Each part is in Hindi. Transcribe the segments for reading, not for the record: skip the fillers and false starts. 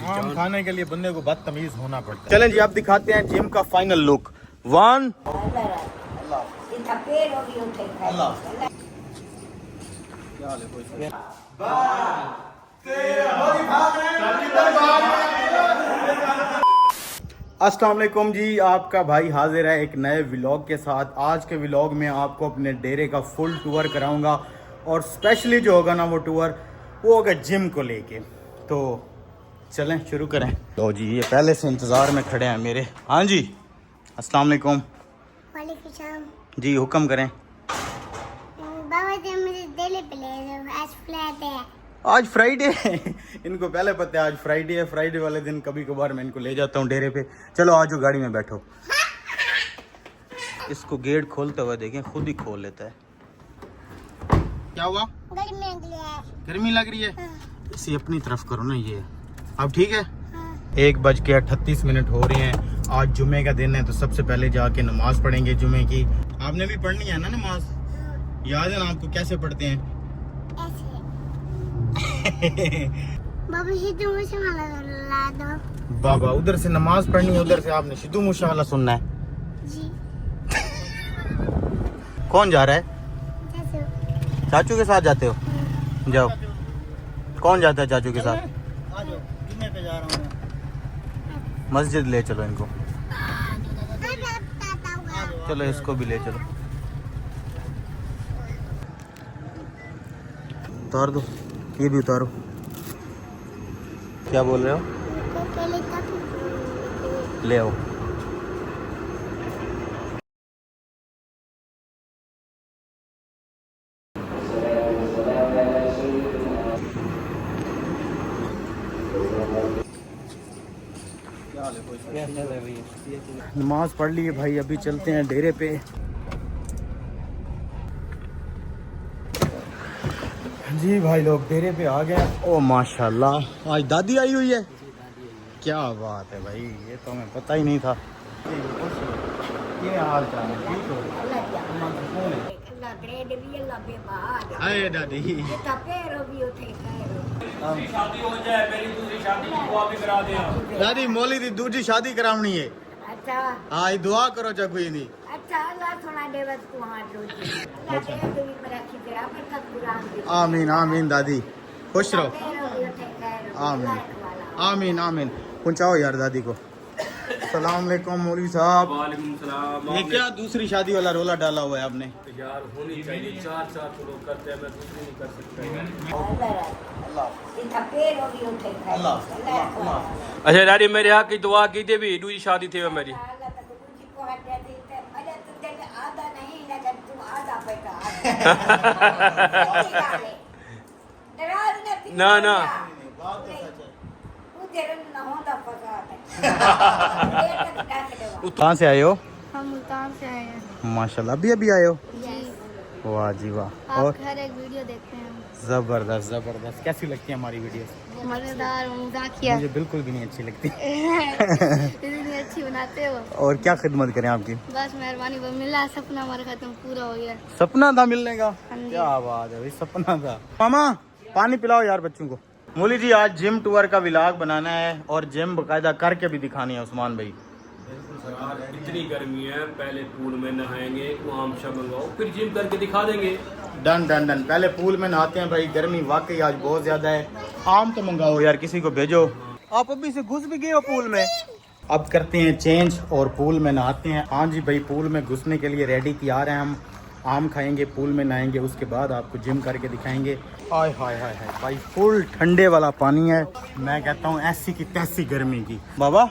आम खाने के लिए बंदे को बदतमीज होना पड़ता है। चलें जी, आप दिखाते हैं जिम का फाइनल लुक। 1 अस्सलाम वालेकुम जी, आपका भाई हाजिर है एक नए व्लॉग के साथ। आज के व्लॉग में आपको अपने डेरे का फुल टूर कराऊंगा और स्पेशली जो होगा ना वो टूर वो होगा जिम को लेके। तो चलें शुरू करें। तो जी ये पहले से इंतज़ार में खड़े हैं मेरे। हाँ जी, अस्सलाम वालेकुम। वालेकुम सलाम। जी हुक्म करें। बाबा जी मुझे दिल्ली पे ले जाओ, आज फ्लैट है। आज फ्राइडे है इनको पहले पता है आज फ्राइडे है। फ्राइडे वाले दिन कभी कभार मैं इनको ले जाता हूँ डेरे पे। चलो आज गाड़ी में बैठो। इसको गेट खोलते हुए देखें, खुद ही खोल लेता है। क्या हुआ? गर्मी लग रही है। इसे अपनी तरफ करो ना। ये अब ठीक है। 1:38 हो रहे हैं। आज जुमे का दिन है तो सबसे पहले जाके नमाज पढ़ेंगे जुमे की। आपने भी पढ़नी है ना नमाज? याद है ना आपको कैसे पढ़ते हैं? बाबा सिद्धू मूसेवाला ला दो। बाबा उधर से नमाज पढ़नी है, उधर से आपने सिद्धू मूसेवाला सुनना है जी। कौन जा रहा है? चाचू के साथ जाते हो? जाओ। कौन जाता है चाचू के साथ? जुम्मे पे जा रहा हूं। मस्जिद ले चलो इनको। चलो इसको भी ले चलो। उतार दो, ये भी उतारो। क्या बोल रहे हो? ले आओ। नमाज पढ़ ली है भाई, अभी चलते हैं डेरे पे। जी भाई लोग डेरे पे आ गए। ओ माशाल्लाह, आज दादी आई हुई है। क्या बात है भाई, ये तो हमें पता ही नहीं था। ये हाल चाल है? ठीक हो? हाय दादी। शादी हो जाए मेरी दूसरी शादी की दुआ भी करा दे। दादी मौली दी दूसरी शादी करावनी है। अच्छा हाँ ये दुआ करो चा कोई नहीं। अच्छा अल्लाह थोड़ा देवत को हाथ आमीन आमीन दादी, खुश रहो। आमीन आमीन आमीन। पहुंचाओ यार दादी को। सलाम अलैकुम मौलवी साहब। वालेकुम सलाम। ये क्या दूसरी शादी वाला रोला डाला हुआ है आपने? यार होनी चाहिए, चार तो लोग करते हैं, मैं दूसरी नहीं कर सकता। अच्छा डैडी मेरे यहाँ की दुआ की थी भी, दूसरी शादी थी मेरी। ना ना कहाँ से आए हो? हम मुल्तान से आए हैं। माशाल्लाह अभी अभी आए हो? वाह जी वाह। और हर एक वीडियो देखते हैं। जबरदस्त जबरदस्त। कैसी लगती है हमारी वीडियो? मजेदार, मजाकिया। मुझे बिल्कुल भी नहीं अच्छी लगती। इतनी अच्छी बनाते हो। और क्या खिदमत करें आपकी? बस मेहरबानी, मिला सपना हमारा खत्म पूरा हो गया। सपना था मिलने का? हाँ जी। क्या बात है भाई, सपना था। मामा पानी पिलाओ यार बच्चों को। मोली जी आज जिम टूर का व्लॉग बनाना है और जिम बाकायदा करके भी दिखानी है उस्मान भाई। इतनी गर्मी है, पहले पूल में नहाएंगे, आम मंगाओ, फिर जिम करके दिखा देंगे। Done done done. पहले पूल में नहाते हैं भाई, गर्मी वाकई आज बहुत ज्यादा है। आम तो मंगाओ यार, किसी को भेजो। आप अभी से घुस भी गए हो पूल में। अब करते हैं चेंज और पूल में नहाते हैं। हाँ जी भाई, पूल में घुसने के लिए रेडी तैयार हैं हम। आम खाएंगे, पूल में नहाएंगे, उसके बाद आपको जिम करके दिखाएंगे। आय हाय हाय हाय भाई, फुल ठंडे वाला पानी है। मैं कहता हूँ ऐसी की तैसी गर्मी की। बाबा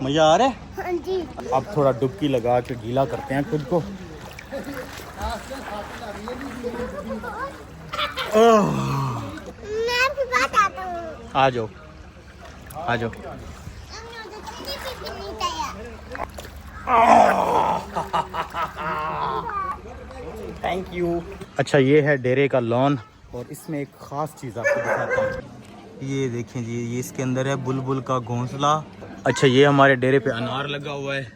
मजा आ रहा है? हाँ जी। अब थोड़ा डुबकी लगा के गीला करते हैं खुद को। मैं आपकी बात आता हूँ। आ जाओ आ जाओ। Thank you. अच्छा ये है डेरे का लॉन और इसमें एक ख़ास चीज़ आपको दिखाता हूँ। ये देखें जी, ये इसके अंदर है बुलबुल का घोंसला। अच्छा ये हमारे डेरे पे अनार लगा हुआ है।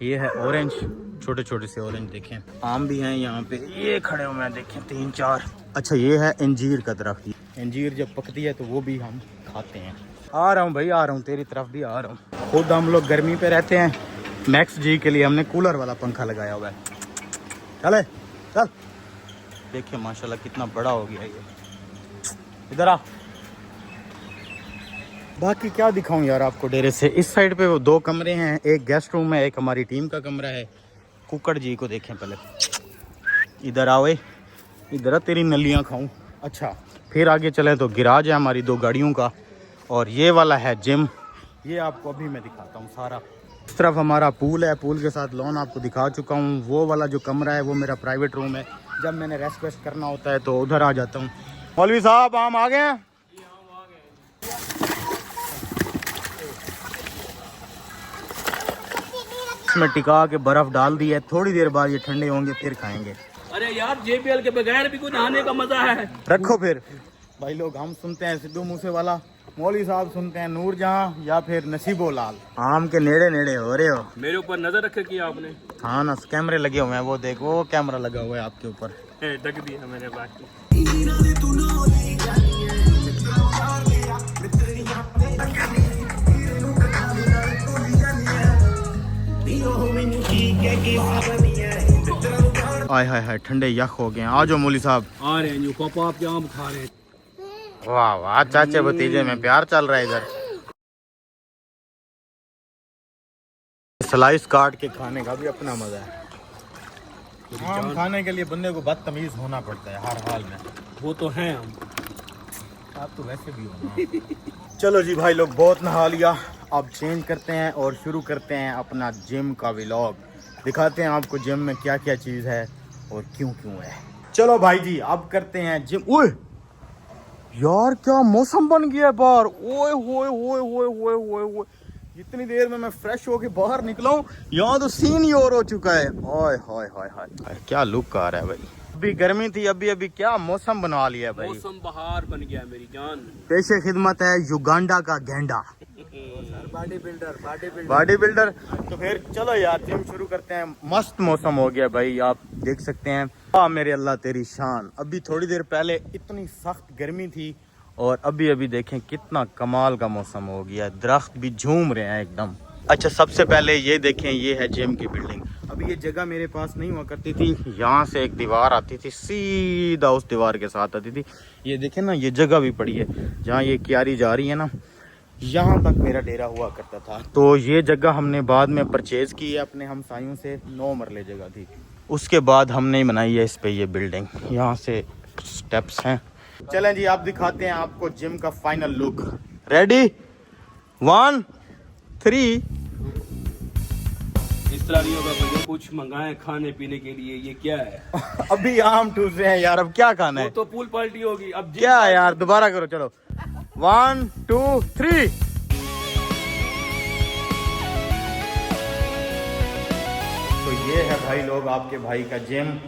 ये है ऑरेंज, छोटे छोटे से ऑरेंज देखें। आम भी हैं यहाँ पे, ये खड़े हुए हैं देखें 3-4। अच्छा ये है अंजीर का दरख्त। अंजीर जब पकती है तो वो भी हम खाते हैं। आ रहा हूँ भाई, आ रहा हूँ, तेरी तरफ भी आ रहा हूँ। खुद हम लोग गर्मी पे रहते हैं, मैक्स जी के लिए हमने कूलर वाला पंखा लगाया हुआ है। चले चल, देखिए माशाल्लाह कितना बड़ा हो गया ये। इधर आ। बाकी क्या दिखाऊं यार आपको डेरे से। इस साइड पे वो 2 कमरे हैं, एक गेस्ट रूम है, एक हमारी टीम का कमरा है। कुकड़ जी को देखें पहले, इधर आओ, इधर तेरी नलियां खाऊं। अच्छा, फिर आगे चले तो गिराज है हमारी 2 गाड़ियों का, और ये वाला है जिम। ये आपको अभी मैं दिखाता हूँ सारा। इस तरफ हमारा पूल है, पूल के साथ लॉन आपको दिखा चुका हूँ। वो वाला जो कमरा है वो मेरा प्राइवेट रूम है, जब मैंने रेस्ट वेस्ट करना होता है तो उधर आ जाता हूँ। मौलवी साहब हम आ गए हैं। इसमें टिका के बर्फ डाल दी है, थोड़ी देर बाद ये ठंडे होंगे फिर खाएंगे। अरे यार JBL के बगैर भी कुछ नहाने का मजा है। रखो फिर भाई लोग, हम सुनते हैं सिद्धू मूसेवाला, मौलवी साहब सुनते हैं नूरजहां या फिर नसीबो लाल। आम के नेड़े नेड़े हो रहे हो। मेरे ऊपर नजर रखे की आपने? हाँ ना, कैमरे लगे हुए हैं, वो देखो वो कैमरा लगा हुआ है आपके ऊपर। ढक दिया मैंने बाकी। आय हाय हाय, ठंडे यख हो गए हैं। आ जाओ मौलवी साहब। आ रहे हैं पापा, आपके आम खा रहे हैं। वाह वाह, चाचे भतीजे में प्यार चल रहा है इधर। स्लाइस काट के खाने का भी अपना मजा है। आम खाने के लिए बंदे को बदतमीज होना पड़ता है हर हाल में। वो तो है हम, आप तो वैसे भी हो। चलो जी भाई लोग, बहुत नहा लिया, अब चेंज करते हैं और शुरू करते हैं अपना जिम का व्लॉग। दिखाते हैं आपको जिम में क्या क्या चीज़ है और क्यों क्यों है। चलो भाई जी, अब करते हैं जिम। ओए यार, क्या मौसम बन गया है बाहर। ओए होए होए होए होए होए होए, जितनी देर में मैं फ्रेश होके बाहर निकला हूँ, यहाँ तो सीन ही और हो चुका है। ओए हाय हाय हाय, क्या लुक आ रहा है भाई। अभी गर्मी थी, अभी अभी क्या मौसम बनवा लिया है भाई। मौसम बहार बन गया मेरी जान। पेशे खिदमत है युगांडा का गेंडा, बॉडी बिल्डर। तो फिर चलो यार जिम शुरू करते हैं। मस्त मौसम हो गया भाई, आप देख सकते हैं। हाँ मेरे अल्लाह तेरी शान। अभी थोड़ी देर पहले इतनी सख्त गर्मी थी और अभी अभी देखें कितना कमाल का मौसम हो गया। दरख्त भी झूम रहे हैं एकदम। अच्छा, सबसे पहले ये देखें, ये है जिम की बिल्डिंग। अभी ये जगह मेरे पास नहीं हुआ करती थी, यहाँ से एक दीवार आती थी, सीधा उस दीवार के साथ आती थी। ये देखें ना, ये जगह भी पड़ी है, जहाँ ये क्यारी जा रही है ना, यहाँ तक मेरा डेरा हुआ करता था। तो ये जगह हमने बाद में परचेज की है अपने हमसायों से, 9 मरले जगह थी। उसके बाद हमने बनाई है इस पे ये बिल्डिंग। यहाँ से स्टेप्स हैं। चलें जी, आप दिखाते हैं आपको जिम का फाइनल लुक। रेडी 1 3। इस तरह नहीं होगा भैया, कुछ मंगाए खाने पीने के लिए। ये क्या है? अभी आम टूट रहे हैं यार, अब क्या खाना है? वो तो पूल पार्टी होगी अब। क्या यार, दोबारा करो। चलो 1 2 3। तो ये है भाई लोग आपके भाई का जिम।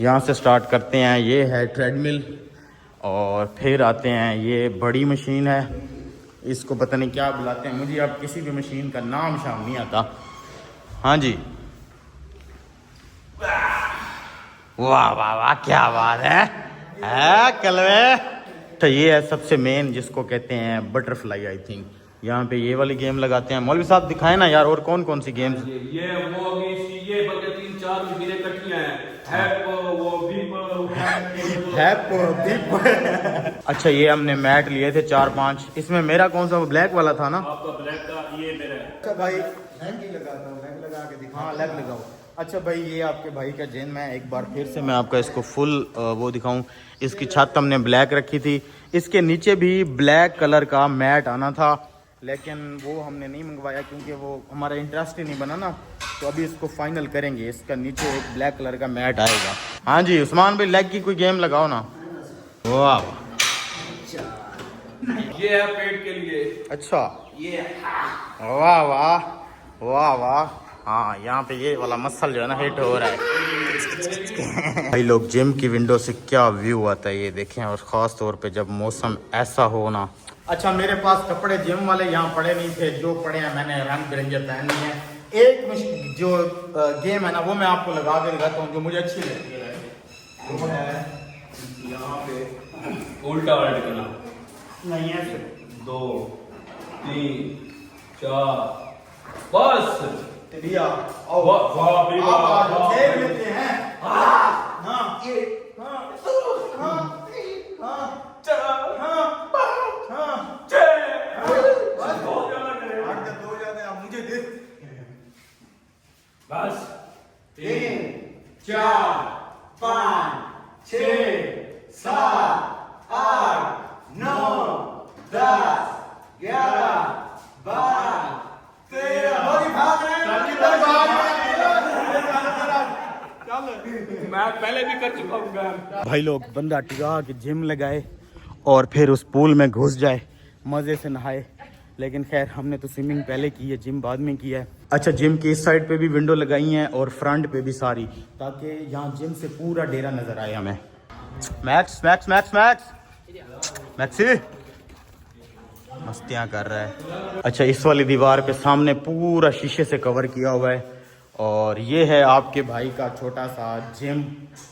यहाँ से स्टार्ट करते हैं। ये है ट्रेडमिल, और फिर आते हैं ये बड़ी मशीन है, इसको पता नहीं क्या बुलाते हैं, मुझे अब किसी भी मशीन का नाम शाम नहीं आता। हाँ जी, वाह वाह वाह, क्या बात है कलवे। तो ये है सबसे मेन, जिसको कहते हैं बटरफ्लाई। आई थिंक यहाँ पे ये वाली गेम लगाते हैं। मौलवी साहब दिखाए ना यार, और कौन कौन सी गेम्स? ये वो अभी ये बल्कि 3-4 मशीनें इकट्ठियां हैं। अच्छा, ये हमने मैट लिए थे 4-5। इसमें मेरा कौन सा, ब्लैक वाला था ना? आपका ब्लैक का, ये मेरा है। अच्छा भाई, लेग ही लगाता हूँ, लेग लगा के दिखा। हाँ, लेग लगाओ। अच्छा भाई, ये आपके भाई का जिम है। एक बार फिर से मैं आपका इसको फुल वो दिखाऊं। इसकी छत हमने ब्लैक रखी थी, इसके नीचे भी ब्लैक कलर का मैट आना था, लेकिन वो हमने नहीं मंगवाया क्योंकि वो हमारा इंटरेस्ट ही नहीं बना ना। तो अभी इसको फाइनल करेंगे, इसका नीचे एक ब्लैक कलर का मैट आएगा। हाँ जी उस्मान भाई, लेग की कोई गेम लगाओ ना। वाह, ये है पेट के लिए। अच्छा, ये वाह वाह वाह वाह। हाँ, यहाँ पे ये वाला मसल जो है ना हिट हो रहा है। भाई लोग, जिम की विंडो से क्या व्यू आता है ये देखें, और ख़ास तौर पे जब मौसम ऐसा हो ना। अच्छा, मेरे पास कपड़े जिम वाले यहाँ पड़े नहीं थे, जो पड़े हैं मैंने रंग बिरंगे पहन लिए हैं। एक जो गेम है ना, वो मैं आपको लगा के दिखाता हूँ, जो मुझे अच्छी लगती है। वो है यहाँ पे उल्टा पलट करना नहीं है, 2 3 4 बस भैया आओ वाह वाह भाई आप वाह आज वाह। खेल लेते हैं हाँ ये हाँ हाँ हाँ चार हाँ हाँ छह बस बहुत ज्यादा करे आठ तक हो जाते हैं आप मुझे दे बस 3 4 5 6 7 8 9 10 11 12 13 भाग रहे हैं मैं पहले भी कर चुका हूँ मैम। भाई लोग बंदा टिका के जिम लगाए और फिर उस पूल में घुस जाए मज़े से नहाए, लेकिन खैर हमने तो स्विमिंग पहले की है, जिम बाद में किया है। अच्छा जिम की इस साइड पे भी विंडो लगाई हैं और फ्रंट पे भी सारी, ताकि यहाँ जिम से पूरा डेरा नज़र आए हमें। Max Max Max Max maxi मस्तियाँ कर रहा है। अच्छा इस वाली दीवार पे सामने पूरा शीशे से कवर किया हुआ है और ये है आपके भाई का छोटा सा जिम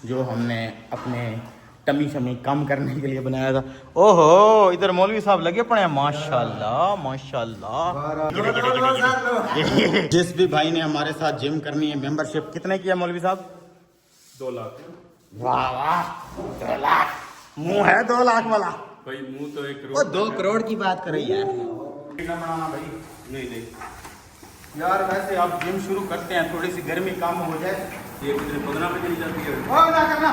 जो हमने अपने टमी शमी कम करने के लिए बनाया था। ओहो इधर मौलवी साहब लगे पड़े हैं, माशाल्लाह माशाल्लाह। जिस भी भाई ने हमारे साथ जिम करनी है, मेंबरशिप कितने की है मौलवी साहब? 2 लाख वाह वाह 2 लाख मुंह है 2 लाख वाला। भाई मुंह तो 1 वो करोड़ 2 करोड़ की बात कर रही है बनाना भाई। नहीं नहीं यार वैसे आप जिम शुरू करते हैं, थोड़ी सी गर्मी कम हो जाए। ये कितने 15 में चली जाती है। और ना करना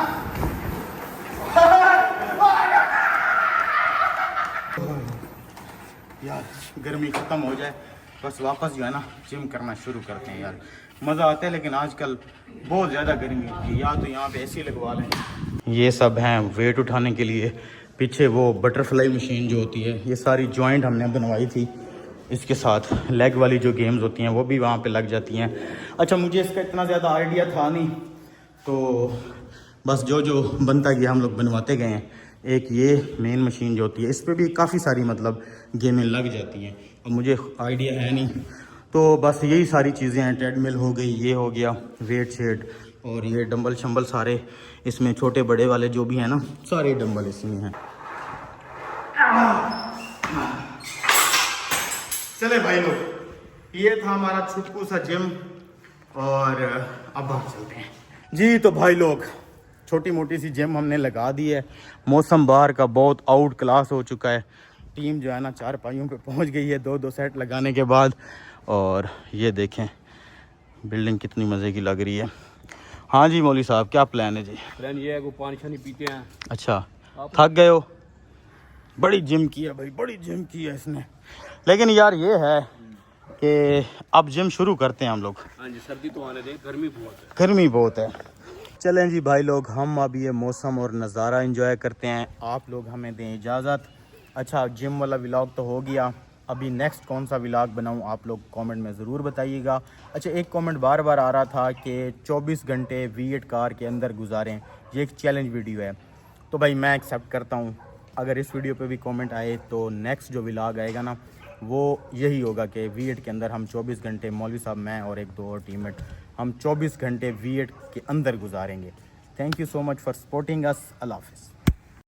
यार गर्मी खत्म हो जाए बस वापस जो है ना जिम करना शुरू करते हैं। यार मज़ा आता है, लेकिन आजकल बहुत ज़्यादा गर्मी होती है। या तो यहाँ पे एसी लगवा लें। ये सब हैं वेट उठाने के लिए। पीछे वो बटरफ्लाई मशीन जो होती है, ये सारी जॉइंट हमने बनवाई थी। इसके साथ लेग वाली जो गेम्स होती हैं वो भी वहाँ पे लग जाती हैं। अच्छा मुझे इसका इतना ज़्यादा आइडिया था नहीं, तो बस जो जो बनता गया हम लोग बनवाते गए हैं। एक ये मेन मशीन जो होती है, इस पर भी काफ़ी सारी मतलब गेमें लग जाती हैं। अब मुझे आइडिया है नहीं, तो बस यही सारी चीज़ें हैं। ट्रेडमिल हो गई, ये हो गया वेट शेड, और ये डंबल शंबल सारे इसमें छोटे बड़े वाले जो भी हैं ना, सारे डंबल इसमें हैं। चले भाई लोग, ये था हमारा छुटकू सा जिम और अब बाहर चलते हैं जी। तो भाई लोग छोटी मोटी सी जिम हमने लगा दी है। मौसम बाहर का बहुत आउट क्लास हो चुका है। टीम जो है ना 4 पाइयों पे पहुंच गई है 2-2 सेट लगाने के बाद। और ये देखें बिल्डिंग कितनी मज़े की लग रही है। हाँ जी मौली साहब क्या प्लान है जी? प्लान ये है कि पानी शानी पीते हैं। अच्छा थक गए हो? बड़ी जिम की है भाई, बड़ी जिम की है इसने। लेकिन यार ये है कि अब जिम शुरू करते हैं हम लोग। हाँ जी सर्दी तो आने दें, गर्मी बहुत है। गर्मी बहुत है। चलें जी भाई लोग, हम अब ये मौसम और नज़ारा एंजॉय करते हैं। आप लोग हमें दें इजाज़त। अच्छा जिम वाला व्लॉग तो हो गया, अभी नेक्स्ट कौन सा व्लॉग बनाऊं आप लोग कमेंट में ज़रूर बताइएगा। अच्छा एक कमेंट बार बार आ रहा था कि 24 घंटे V8 कार के अंदर गुजारें, ये एक चैलेंज वीडियो है। तो भाई मैं एक्सेप्ट करता हूँ। अगर इस वीडियो पे भी कमेंट आए तो नेक्स्ट जो व्लॉग आएगा ना वो यही होगा कि V8 के अंदर हम 24 घंटे, मौलवी साहब मैं और 1-2 और टीममेट, हम 24 घंटे V8 के अंदर गुजारेंगे। Thank you so much for supporting us. Allah हाफ़िज़।